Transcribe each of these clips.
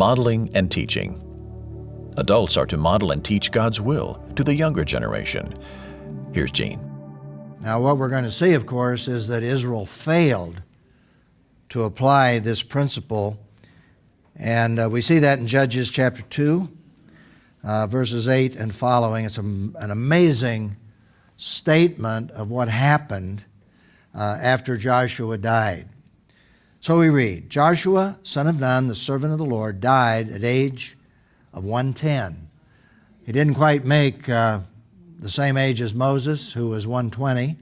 Modeling and teaching. Adults are to model and teach God's will to the younger generation. Here's Gene. Now, what we're going to see, of course, is that Israel failed to apply this principle. And we see that in Judges chapter 2, verses 8 and following. It's an amazing statement of what happened after Joshua died. So we read, Joshua, son of Nun, the servant of the Lord, died at age of 110. He didn't quite make the same age as Moses, who was 120,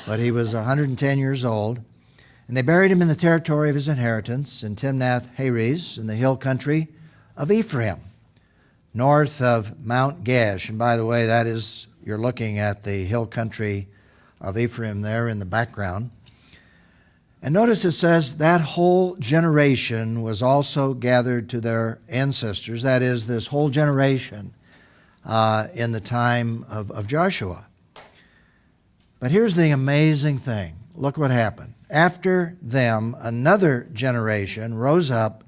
but he was 110 years old. And they buried him in the territory of his inheritance in Timnath-Heres in the hill country of Ephraim, north of Mount Gesh. And by the way, that is, you're looking at the hill country of Ephraim there in the background. And notice it says that whole generation was also gathered to their ancestors. That is, this whole generation in the time of Joshua. But here's the amazing thing. Look what happened. After them, another generation rose up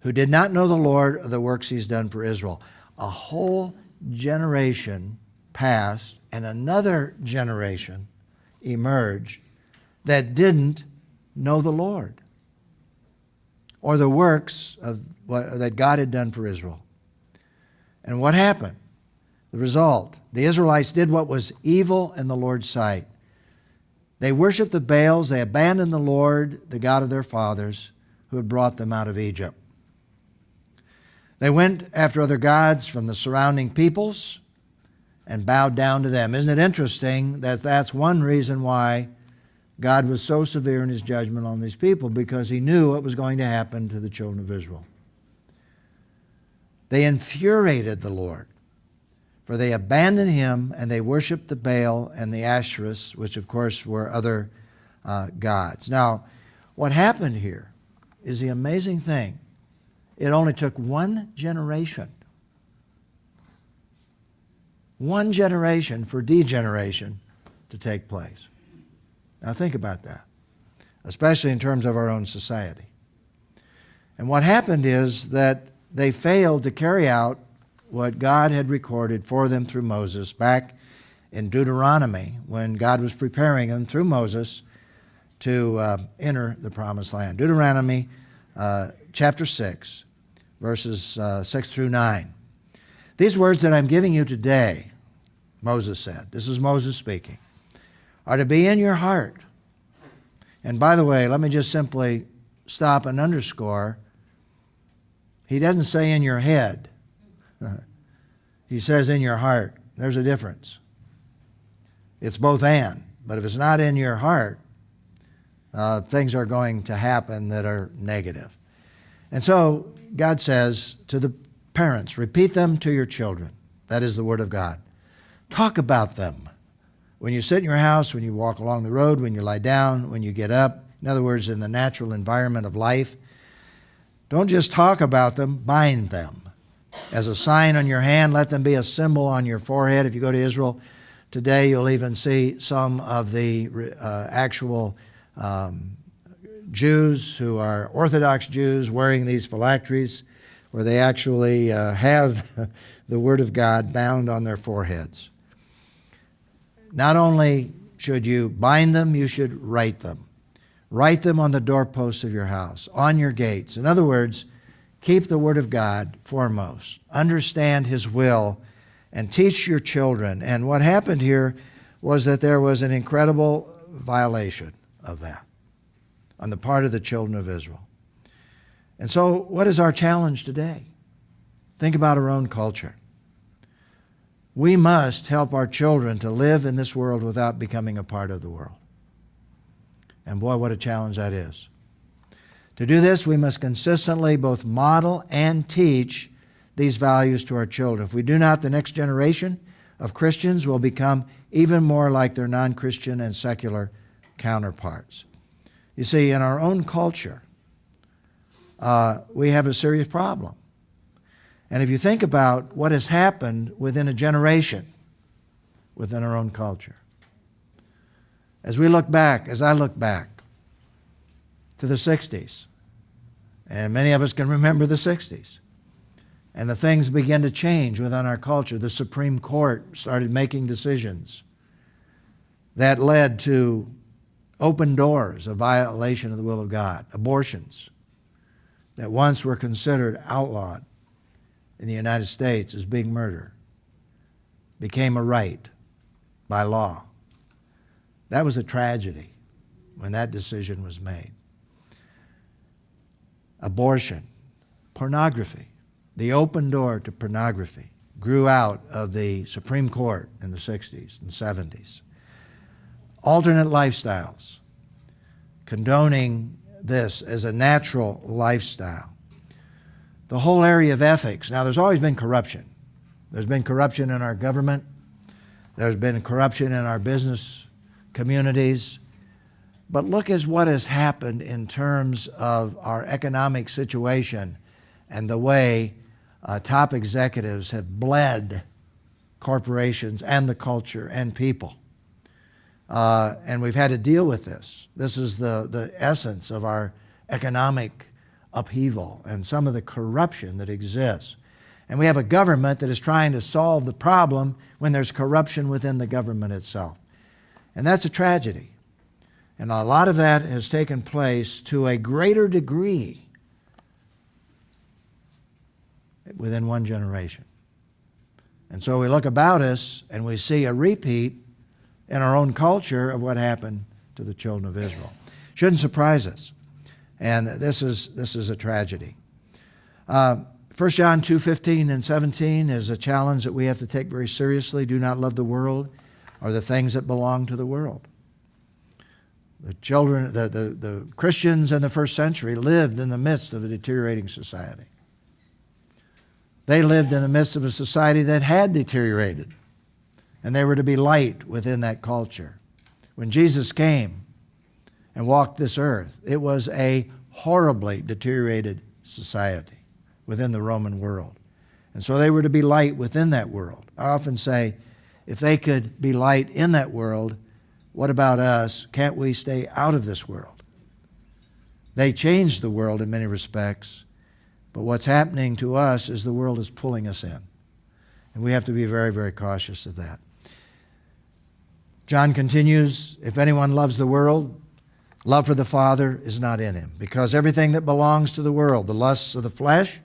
who did not know the Lord or the works He's done for Israel. A whole generation passed, and another generation emerged that didn't know the Lord or the works that God had done for Israel. And what happened? The result, the Israelites did what was evil in the Lord's sight. They worshiped the Baals. They abandoned the Lord, the God of their fathers, who had brought them out of Egypt. They went after other gods from the surrounding peoples and bowed down to them. Isn't it interesting that that's one reason why God was so severe in His judgment on these people, because He knew what was going to happen to the children of Israel. They infuriated the Lord, for they abandoned Him and they worshiped the Baal and the Asherahs, which of course were other gods. Now, what happened here is the amazing thing. It only took one generation for degeneration to take place. Now think about that, especially in terms of our own society. And what happened is that they failed to carry out what God had recorded for them through Moses back in Deuteronomy, when God was preparing them through Moses to enter the promised land. Deuteronomy chapter 6, verses 6 through 9. These words that I'm giving you today, Moses said, this is Moses speaking, are to be in your heart. And by the way, let me just simply stop and underscore, he doesn't say in your head. He says in your heart. There's a difference. It's both and. But if it's not in your heart, things are going to happen that are negative. And so God says to the parents, repeat them to your children. That is the Word of God. Talk about them. When you sit in your house, when you walk along the road, when you lie down, when you get up, in other words, in the natural environment of life, don't just talk about them, bind them. As a sign on your hand, let them be a symbol on your forehead. If you go to Israel today, you'll even see some of the actual Jews who are Orthodox Jews wearing these phylacteries, where they actually have the Word of God bound on their foreheads. Not only should you bind them, you should write them. Write them on the doorposts of your house, on your gates. In other words, keep the Word of God foremost. Understand His will and teach your children. And what happened here was that there was an incredible violation of that on the part of the children of Israel. And so what is our challenge today? Think about our own culture. We must help our children to live in this world without becoming a part of the world. And boy, what a challenge that is. To do this, we must consistently both model and teach these values to our children. If we do not, the next generation of Christians will become even more like their non-Christian and secular counterparts. You see, in our own culture, we have a serious problem. And if you think about what has happened within a generation, within our own culture, as I look back to the 60s And many of us can remember the 60s. And the things began to change within our culture. The Supreme Court started making decisions that led to open doors of violation of the will of God. Abortions that once were considered outlawed in the United States as being murder became a right by law. That was a tragedy when that decision was made. Abortion, pornography, the open door to pornography grew out of the Supreme Court in the 60s and 70s. Alternate lifestyles, condoning this as a natural lifestyle. The whole area of ethics. Now, there's always been corruption. There's been corruption in our government. There's been corruption in our business communities. But look at what has happened in terms of our economic situation and the way top executives have bled corporations and the culture and people. And we've had to deal with this. This is the essence of our economic upheaval and some of the corruption that exists. And we have a government that is trying to solve the problem when there's corruption within the government itself. And that's a tragedy. And a lot of that has taken place to a greater degree within one generation. And so we look about us and we see a repeat in our own culture of what happened to the children of Israel. Shouldn't surprise us. And this is a tragedy. 1 John 2:15 and 17 is a challenge that we have to take very seriously. Do not love the world or the things that belong to the world. The children, the Christians in the first century lived in the midst of a deteriorating society. They lived in the midst of a society that had deteriorated, and they were to be light within that culture. When Jesus came and walked this earth, it was a horribly deteriorated society within the Roman world. And so they were to be light within that world. I often say, if they could be light in that world, what about us? Can't we stay out of this world? They changed the world in many respects, but what's happening to us is the world is pulling us in. And we have to be very, very cautious of that. John continues, if anyone loves the world, love for the Father is not in him. Because everything that belongs to the world, the lusts of the flesh,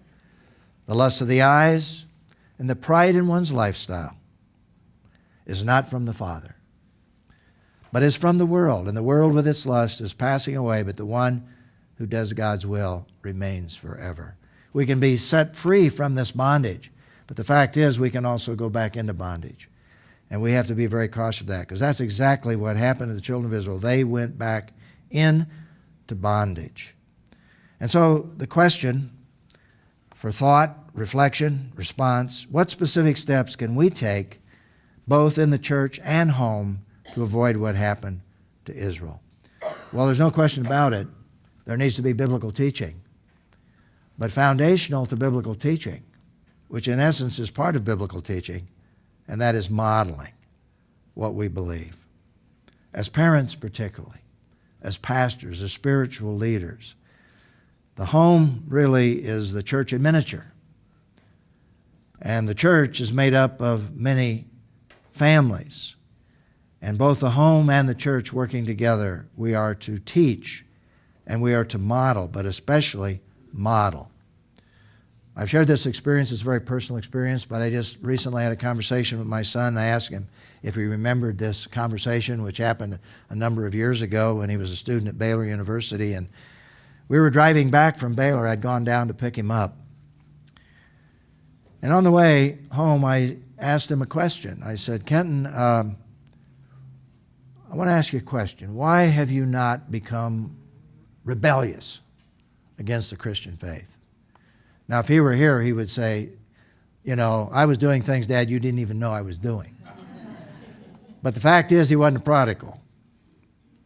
the lusts of the eyes, and the pride in one's lifestyle, is not from the Father, but is from the world. And the world with its lust is passing away, but the one who does God's will remains forever. We can be set free from this bondage, but the fact is we can also go back into bondage. And we have to be very cautious of that, because that's exactly what happened to the children of Israel. They went back into bondage. And so the question for thought, reflection, response, what specific steps can we take both in the church and home to avoid what happened to Israel? Well, there's no question about it. There needs to be biblical teaching. But foundational to biblical teaching, which in essence is part of biblical teaching, and that is modeling what we believe. As parents particularly, as pastors, as spiritual leaders, the home really is the church in miniature. And the church is made up of many families. And both the home and the church working together, we are to teach and we are to model, but especially model. I've shared this experience. It's a very personal experience, but I just recently had a conversation with my son. I asked him if he remembered this conversation, which happened a number of years ago when he was a student at Baylor University. And we were driving back from Baylor. I'd gone down to pick him up. And on the way home, I asked him a question. I said, Kenton, I want to ask you a question. Why have you not become rebellious against the Christian faith? Now, if he were here, he would say, I was doing things, Dad, you didn't even know I was doing. But the fact is, he wasn't a prodigal.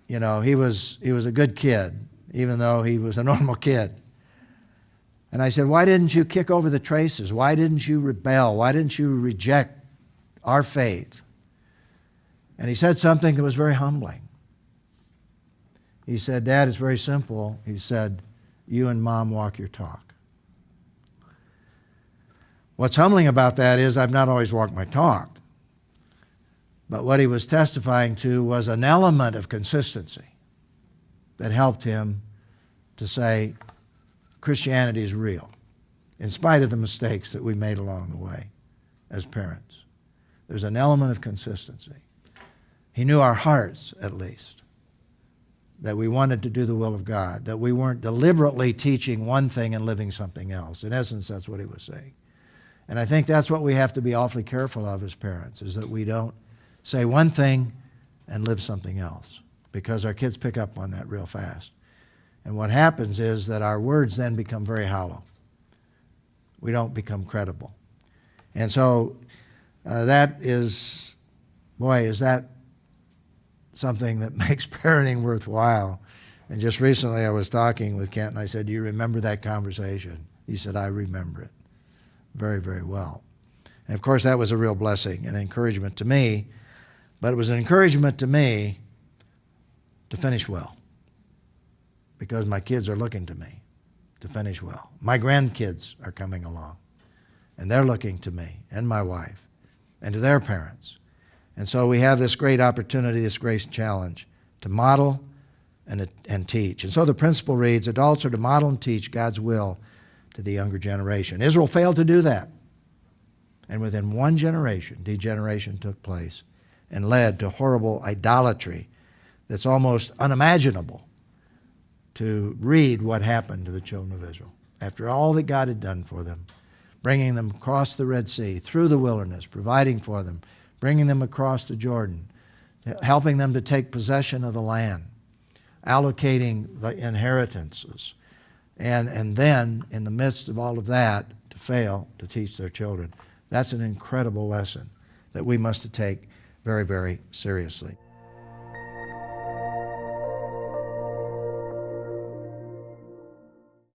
He was a good kid, even though he was a normal kid. And I said, why didn't you kick over the traces? Why didn't you rebel? Why didn't you reject our faith? And he said something that was very humbling. He said, Dad, it's very simple. He said, you and Mom walk your talk. What's humbling about that is I've not always walked my talk. But what he was testifying to was an element of consistency that helped him to say Christianity is real, in spite of the mistakes that we made along the way as parents. There's an element of consistency. He knew our hearts, at least, that we wanted to do the will of God, that we weren't deliberately teaching one thing and living something else. In essence, that's what he was saying. And I think that's what we have to be awfully careful of as parents, is that we don't say one thing and live something else, because our kids pick up on that real fast. And what happens is that our words then become very hollow. We don't become credible. And so that is, boy, is that something that makes parenting worthwhile. And just recently I was talking with Kent and I said, do you remember that conversation? He said, I remember it very, very well. And of course that was a real blessing and encouragement to me, but it was an encouragement to me to finish well, because my kids are looking to me to finish well. My grandkids are coming along, and they're looking to me and my wife and to their parents. And so we have this great opportunity, this great challenge to model and teach. And so the principle reads, adults are to model and teach God's will to the younger generation. Israel failed to do that. And within one generation, degeneration took place and led to horrible idolatry that's almost unimaginable to read what happened to the children of Israel. After all that God had done for them, bringing them across the Red Sea, through the wilderness, providing for them, bringing them across the Jordan, helping them to take possession of the land, allocating the inheritances, and then, in the midst of all of that, to fail to teach their children. That's an incredible lesson that we must take very, very seriously.